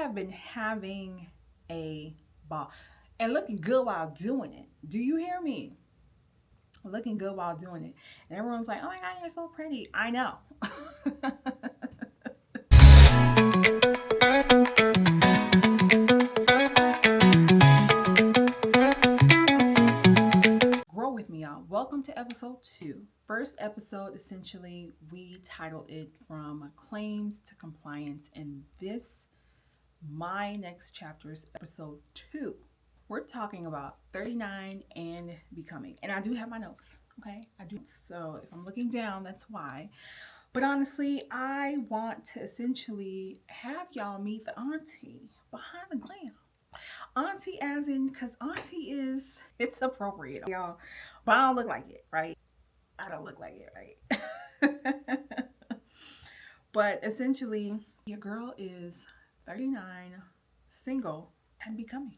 have been having a ball and looking good while doing it. Do you hear me? Looking good while doing it. And everyone's like, oh my God, you're so pretty. I know. Grow with me, y'all. Welcome to episode 2. First episode, essentially, we titled it From Claims to Compliance. And this, my next chapter, is episode 2. We're talking about 39 and becoming. And I do have my notes, okay? I do. So if I'm looking down, that's why. But honestly, I want to essentially have y'all meet the auntie behind the glam. Auntie as in, because auntie is, it's appropriate, y'all. But I don't look like it, right? I don't look like it, right? But essentially, your girl is 39, single, and becoming.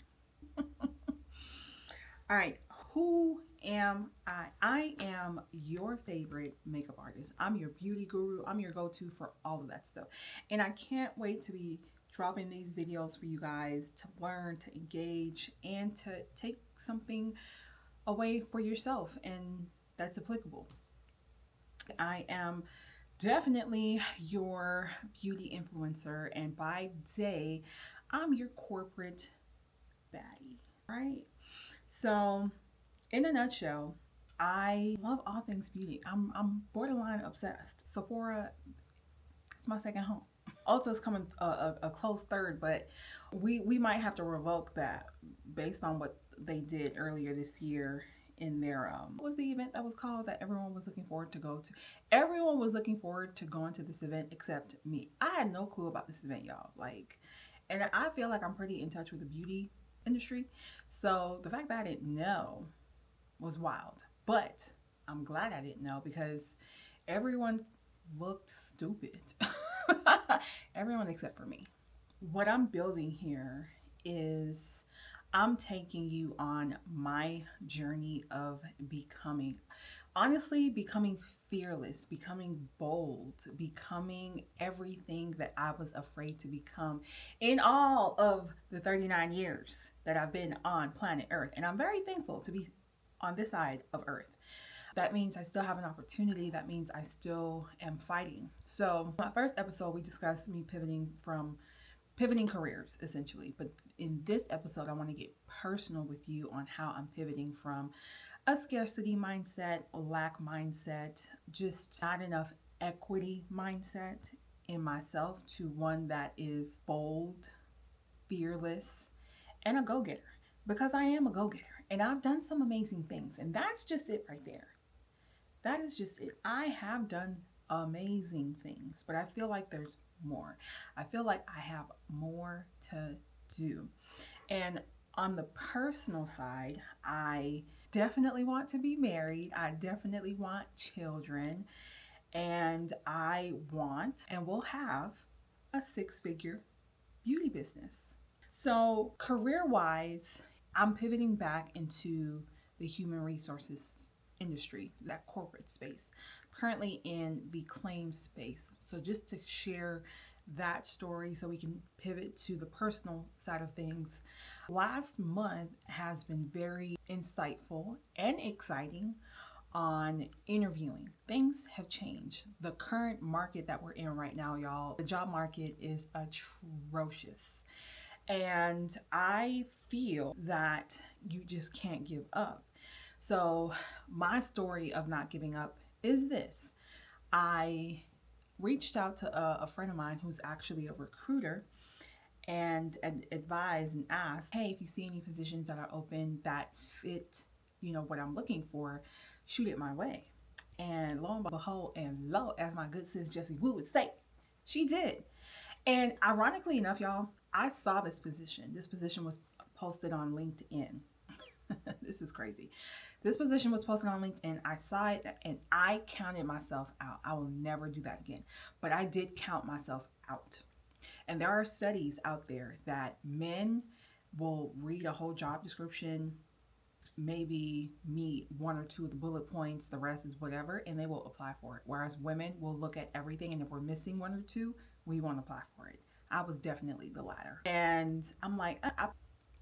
All right, who am I? I am your favorite makeup artist. I'm your beauty guru. I'm your go to for all of that stuff. And I can't wait to be dropping these videos for you guys to learn, to engage, and to take something away for yourself and that's applicable. I am definitely your beauty influencer, and by day, I'm your corporate baddie, right? So, in a nutshell, I love all things beauty. I'm borderline obsessed. Sephora, it's my second home. Ulta's coming a close third, but we might have to revoke that based on what they did earlier this year in their what was the event that was called that everyone was looking forward to go to? Everyone was looking forward to going to this event except me. I had no clue about this event, y'all. Like, and I feel like I'm pretty in touch with the beauty industry. So the fact that I didn't know was wild. But I'm glad I didn't know because everyone looked stupid. Everyone except for me. What I'm building here is I'm taking you on my journey of becoming. Honestly, becoming fearless, becoming bold, becoming everything that I was afraid to become in all of the 39 years that I've been on planet Earth. And I'm very thankful to be on this side of Earth. That means I still have an opportunity. That means I still am fighting. So, my first episode, we discussed me pivoting careers essentially. But in this episode, I want to get personal with you on how I'm pivoting from a scarcity mindset, a lack mindset, just not enough equity mindset in myself to one that is bold, fearless, and a go getter. Because I am a go getter and I've done some amazing things. And that's just it right there. That is just it. I have done amazing things, but I feel like there's more. I feel like I have more to do. And on the personal side, I definitely want to be married. I definitely want children. And I want and will have a 6-figure beauty business. So, career wise, I'm pivoting back into the human resources industry, that corporate space, currently in the claims space. So, just to share that story so we can pivot to the personal side of things. Last month has been very insightful and exciting on interviewing. Things have changed. The current market that we're in right now, y'all, the job market is atrocious. And I feel that you just can't give up. So, my story of not giving up is this. I reached out to a friend of mine who's actually a recruiter and advised and asked, hey, if you see any positions that are open that fit, what I'm looking for, shoot it my way. And lo and behold, and lo, as my good sis Jessie Woo would say, she did. And ironically enough, y'all, I saw this position. This position was posted on LinkedIn. This is crazy. This position was posted on LinkedIn. I saw it and I counted myself out. I will never do that again. But I did count myself out. And there are studies out there that men will read a whole job description, maybe meet one or two of the bullet points, the rest is whatever, and they will apply for it. Whereas women will look at everything, and if we're missing one or two, we won't apply for it. I was definitely the latter. And I'm like, I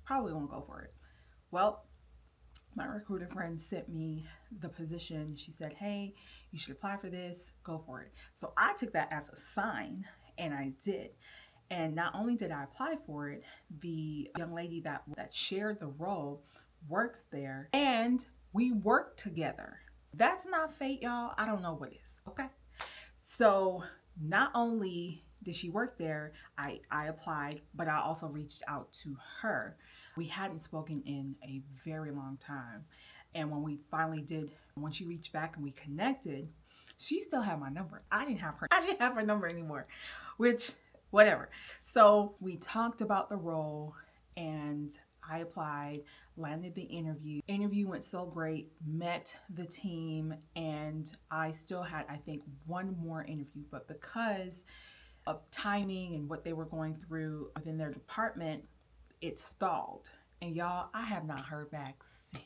probably won't go for it. Well, my recruiter friend sent me the position. She said, hey, you should apply for this, go for it. So I took that as a sign and I did. And not only did I apply for it, the young lady that shared the role works there and we work together. That's not fate, y'all. I don't know what is. Okay. So not only did she work there, I applied, but I also reached out to her. We hadn't spoken in a very long time. And when we finally did, when she reached back and we connected, she still had my number. I didn't have her number anymore, which whatever. So we talked about the role and I applied, landed the interview. Interview went so great, met the team, and I still had, I think, one more interview. But because of timing and what they were going through within their department, it stalled. And y'all, I have not heard back since.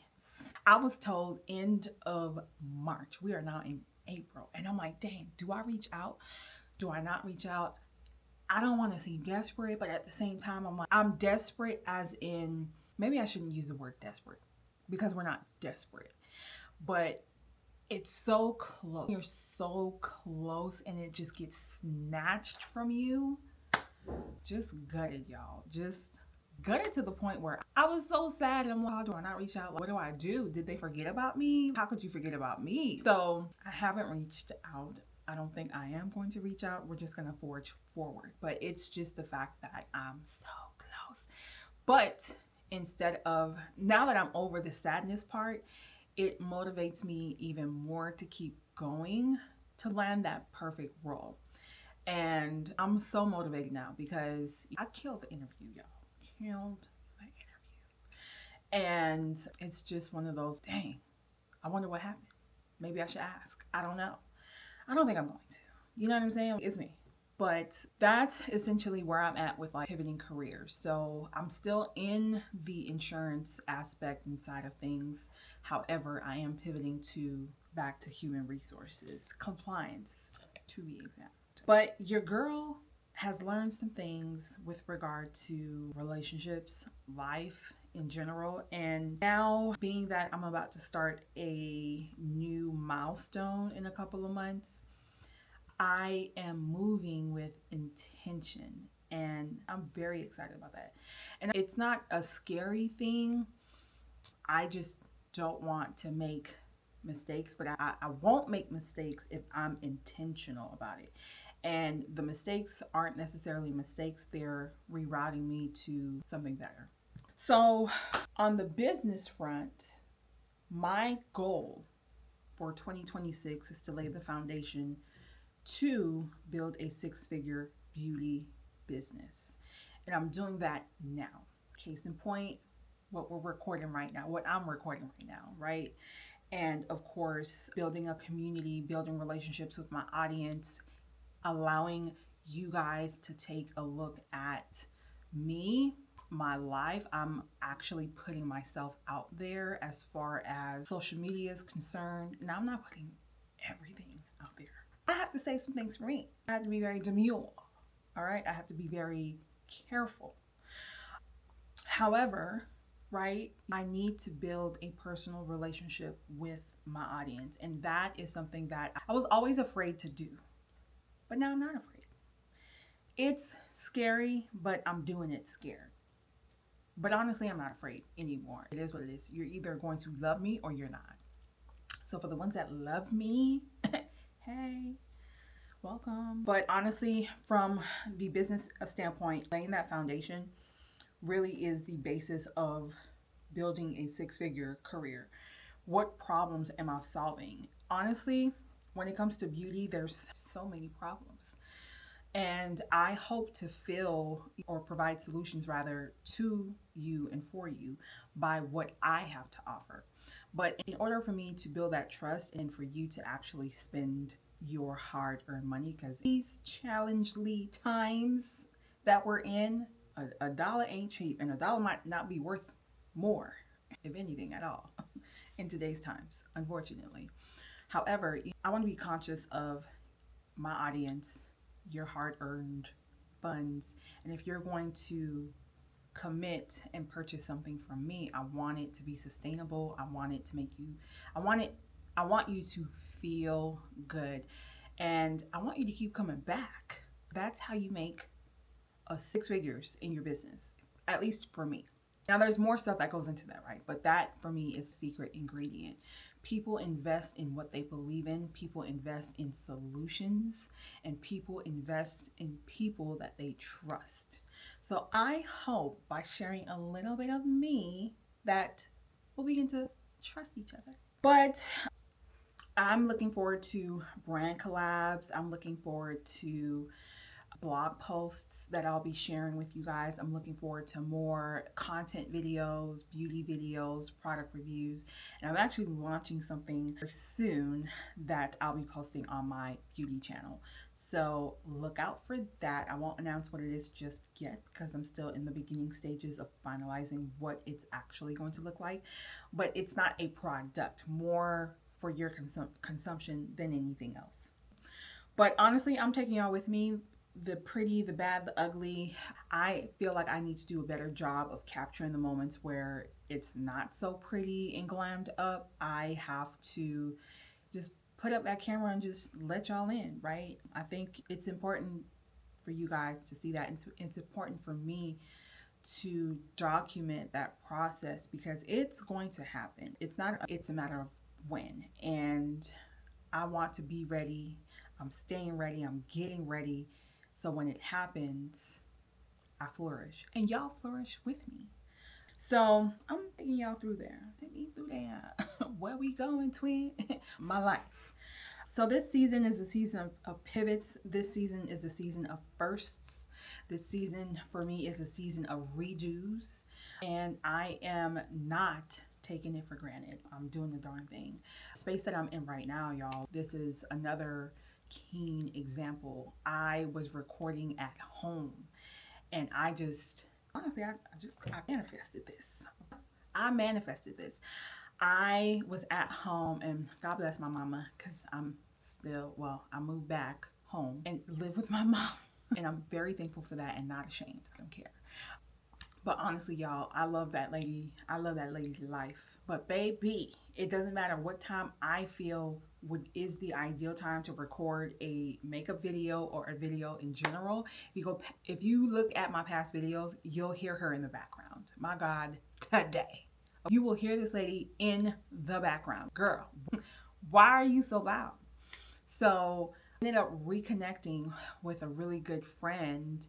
I was told end of March. We are now in April. And I'm like, dang, do I reach out? Do I not reach out? I don't want to seem desperate, but at the same time, I'm like, I'm desperate as in, maybe I shouldn't use the word desperate because we're not desperate, but it's so close. You're so close and it just gets snatched from you. Just gutted, y'all. Just gutted to the point where I was so sad. I'm like, how do I not reach out? What do I do? Did they forget about me? How could you forget about me? So I haven't reached out. I don't think I am going to reach out. We're just going to forge forward. But it's just the fact that I'm so close. But instead of, now that I'm over the sadness part, it motivates me even more to keep going to land that perfect role. And I'm so motivated now because I killed the interview, y'all. Killed the interview. And it's just one of those, dang, I wonder what happened. Maybe I should ask. I don't know. I don't think I'm going to. You know what I'm saying? It's me. But that's essentially where I'm at with like pivoting careers. So I'm still in the insurance aspect inside of things. However, I am pivoting to back to human resources, compliance to be exact. But your girl has learned some things with regard to relationships, life in general. And now, being that I'm about to start a new milestone in a couple of months, I am moving with intention. And I'm very excited about that. And it's not a scary thing. I just don't want to make mistakes, but I won't make mistakes if I'm intentional about it. And the mistakes aren't necessarily mistakes, they're rerouting me to something better. So, on the business front, my goal for 2026 is to lay the foundation to build a six-figure beauty business. And I'm doing that now. Case in point, what we're recording right now, what I'm recording right now, right? And of course, building a community, building relationships with my audience, allowing you guys to take a look at me, my life. I'm actually putting myself out there as far as social media is concerned. Now, I'm not putting everything out there. I have to save some things for me. I have to be very demure. All right. I have to be very careful. However, right, I need to build a personal relationship with my audience. And that is something that I was always afraid to do. But now I'm not afraid. It's scary, but I'm doing it scared. But honestly, I'm not afraid anymore. It is what it is. You're either going to love me or you're not. So for the ones that love me, hey, welcome. But honestly, from the business standpoint, laying that foundation really is the basis of building a six-figure career. What problems am I solving? Honestly, when it comes to beauty, there's so many problems. And I hope to fill or provide solutions rather to you and for you by what I have to offer. But in order for me to build that trust and for you to actually spend your hard earned money, because these challengely times that we're in, a dollar ain't cheap and a dollar might not be worth more, if anything at all, in today's times, unfortunately. However, I want to be conscious of my audience, your hard earned funds. And if you're going to commit and purchase something from me, I want it to be sustainable. I want it to make you, I want you to feel good. And I want you to keep coming back. That's how you make six figures in your business, at least for me. Now, there's more stuff that goes into that, right? But that for me is the secret ingredient. People invest in what they believe in, people invest in solutions, and people invest in people that they trust. So I hope by sharing a little bit of me that we'll begin to trust each other. But I'm looking forward to brand collabs. I'm looking forward to blog posts that I'll be sharing with you guys. I'm looking forward to more content videos, beauty videos, product reviews, and I'm actually launching something soon that I'll be posting on my beauty channel. So look out for that. I won't announce what it is just yet because I'm still in the beginning stages of finalizing what it's actually going to look like, but it's not a product, more for your consumption than anything else. But honestly, I'm taking y'all with me, the pretty, the bad, the ugly. I feel like I need to do a better job of capturing the moments where it's not so pretty and glammed up. I have to just put up that camera and just let y'all in, right? I think it's important for you guys to see that. It's important for me to document that process because it's going to happen. It's a matter of when. And I want to be ready. I'm staying ready. I'm getting ready. So when it happens, I flourish. And y'all flourish with me. So I'm taking y'all through there. Take me through there. Where we going, twin? My life. So this season is a season of pivots. This season is a season of firsts. This season for me is a season of redos. And I am not taking it for granted. I'm doing the darn thing. Space that I'm in right now, y'all, this is another keen example. I was recording at home and I just, honestly, I manifested this. I manifested this. I was at home and God bless my mama because I'm still, well, I moved back home and live with my mom. And I'm very thankful for that and not ashamed. I don't care. But honestly, y'all, I love that lady. I love that lady's life. But baby, it doesn't matter what time I feel is the ideal time to record a makeup video or a video in general. If you look at my past videos, you'll hear her in the background. My God, today. You will hear this lady in the background. Girl, why are you so loud? So I ended up reconnecting with a really good friend.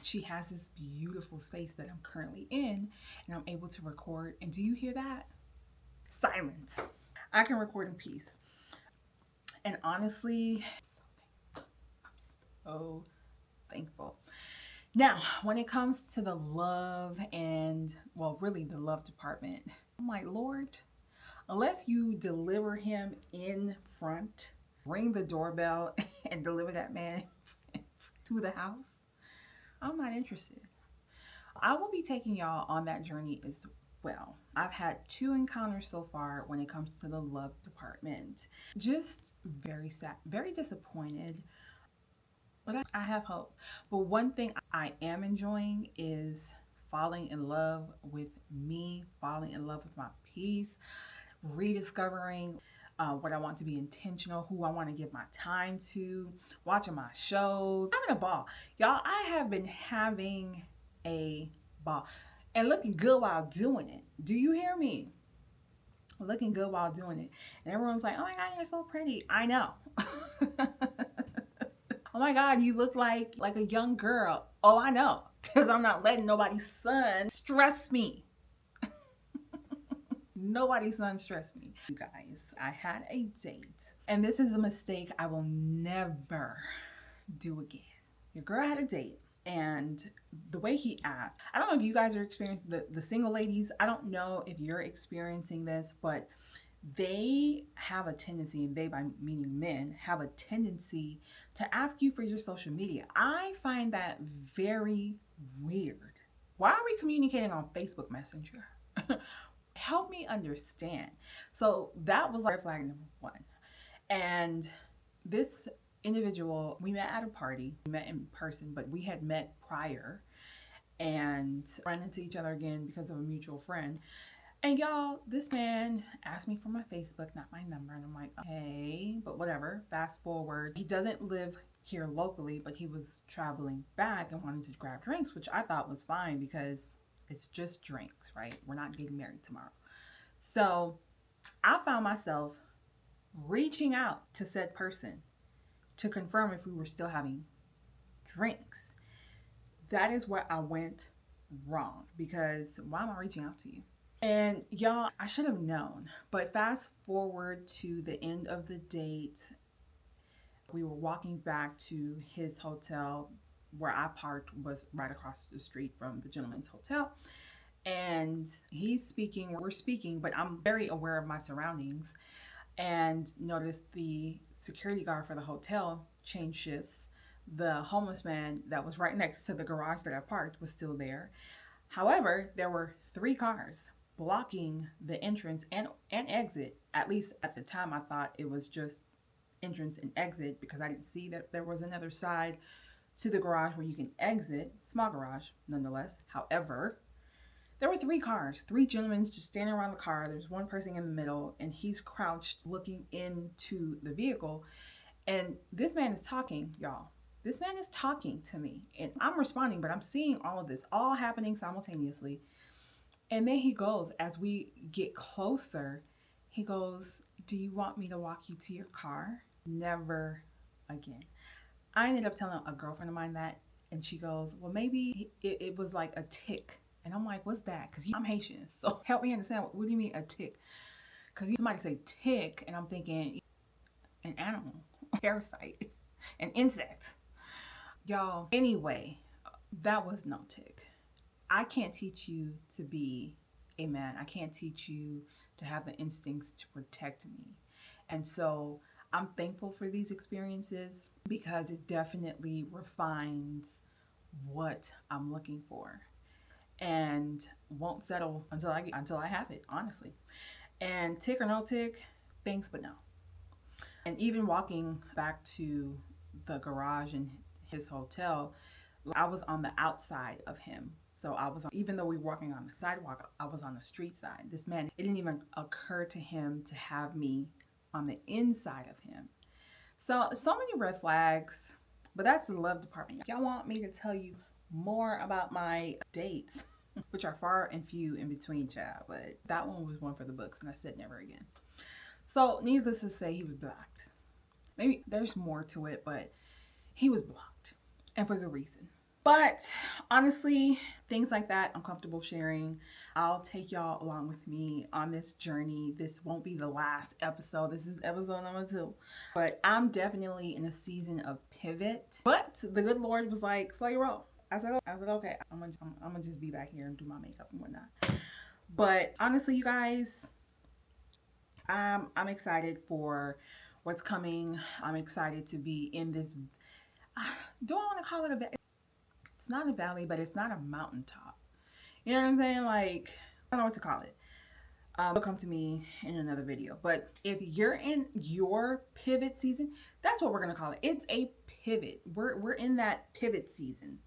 She has this beautiful space that I'm currently in and I'm able to record. And do you hear that? Silence. I can record in peace. And honestly, I'm so thankful. Now, when it comes to the love and, well, really the love department, I'm like, Lord, unless you deliver him in front, ring the doorbell and deliver that man to the house, I'm not interested. I will be taking y'all on that journey as well. I've had 2 encounters so far when it comes to the love department. Just very sad, very disappointed, but I have hope. But one thing I am enjoying is falling in love with me, falling in love with my peace, rediscovering what I want to be intentional, who I want to give my time to, watching my shows, having a ball. Y'all, I have been having a ball and looking good while doing it. Do you hear me? Looking good while doing it. And everyone's like, oh my God, you're so pretty. I know. Oh my God, you look like a young girl. Oh, I know. Because I'm not letting nobody's son stress me. Nobody's son stressed me. You guys, I had a date. And this is a mistake I will never do again. Your girl had a date. And the way he asked, I don't know if you guys are experiencing the single ladies. I don't know if you're experiencing this, but they have a tendency, and they by meaning men, have a tendency to ask you for your social media. I find that very weird. Why are we communicating on Facebook Messenger? Help me understand. So that was like red flag number 1. And this individual, we met at a party, we met in person, but we had met prior and ran into each other again because of a mutual friend. And y'all, this man asked me for my Facebook, not my number. And I'm like, okay, but whatever. Fast forward. He doesn't live here locally, but he was traveling back and wanted to grab drinks, which I thought was fine because it's just drinks, right? We're not getting married tomorrow. So I found myself reaching out to said person to confirm if we were still having drinks. That is where I went wrong, because why am I reaching out to you? And y'all, I should have known. But fast forward to the end of the date, we were walking back to his hotel. Where I parked was right across the street from the gentleman's hotel. And he's speaking, we're speaking, but I'm very aware of my surroundings, and noticed the security guard for the hotel changed shifts. The homeless man that was right next to the garage that I parked was still there. However, there were 3 cars blocking the entrance and exit. At least at the time, I thought it was just entrance and exit because I didn't see that there was another side to the garage where you can exit. Small garage, nonetheless. However, there were 3 cars, 3 gentlemen just standing around the car. There's one person in the middle, and he's crouched looking into the vehicle. And this man is talking, y'all. This man is talking to me, and I'm responding, but I'm seeing all of this all happening simultaneously. And then he goes, as we get closer, he goes, "Do you want me to walk you to your car?" Never again. I ended up telling a girlfriend of mine that, and she goes, "Well, maybe it was like a tick." And I'm like, "What's that?" Because I'm Haitian, so help me understand. What do you mean a tick? Because somebody say tick, and I'm thinking an animal, a parasite, an insect. Y'all, anyway, that was no tick. I can't teach you to be a man. I can't teach you to have the instincts to protect me. And so I'm thankful for these experiences because it definitely refines what I'm looking for, and won't settle until I have it, honestly. And tick or no tick, thanks but no. And even walking back to the garage in his hotel, I was on the outside of him. So I was, even though we were walking on the sidewalk, I was on the street side. This man, it didn't even occur to him to have me on the inside of him. So many red flags, but that's the love department. Y'all want me to tell you more about my dates, which are far and few in between, child, but that one was one for the books, and I said never again. So needless to say, he was blocked. Maybe there's more to it, but he was blocked, and for good reason. But honestly, things like that I'm comfortable sharing. I'll take y'all along with me on this journey. This won't be the last episode. This is episode number 2. But I'm definitely in a season of pivot. But the good Lord was like, slow your roll. I said, okay, I'm gonna just be back here and do my makeup and whatnot. But honestly, you guys, I'm excited for what's coming. I'm excited to be in this. Do I want to call it a? It's not a valley, but it's not a mountaintop. You know what I'm saying? Like, I don't know what to call it. It'll come to me in another video. But if you're in your pivot season, that's what we're gonna call it. It's a pivot. We're in that pivot season.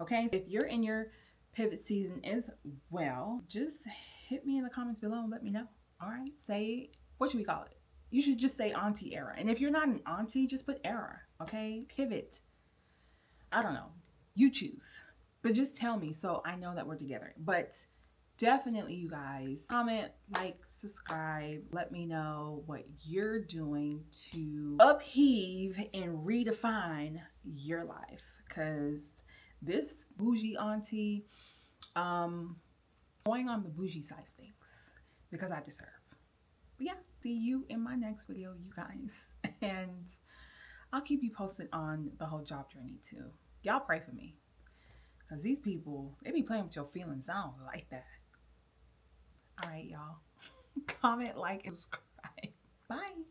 Okay. So if you're in your pivot season as well, just hit me in the comments below and let me know. All right. Say, what should we call it? You should just say auntie era. And if you're not an auntie, just put era. Okay. Pivot. I don't know. You choose. But just tell me so I know that we're together. But definitely, you guys, comment, like, subscribe. Let me know what you're doing to upheave and redefine your life. Because this bougie auntie, going on the bougie side of things because I deserve. But yeah, see you in my next video, you guys. And I'll keep you posted on the whole job journey too. Y'all pray for me. Because these people, they be playing with your feelings. I don't like that. All right, y'all. Comment, like, and subscribe. Bye.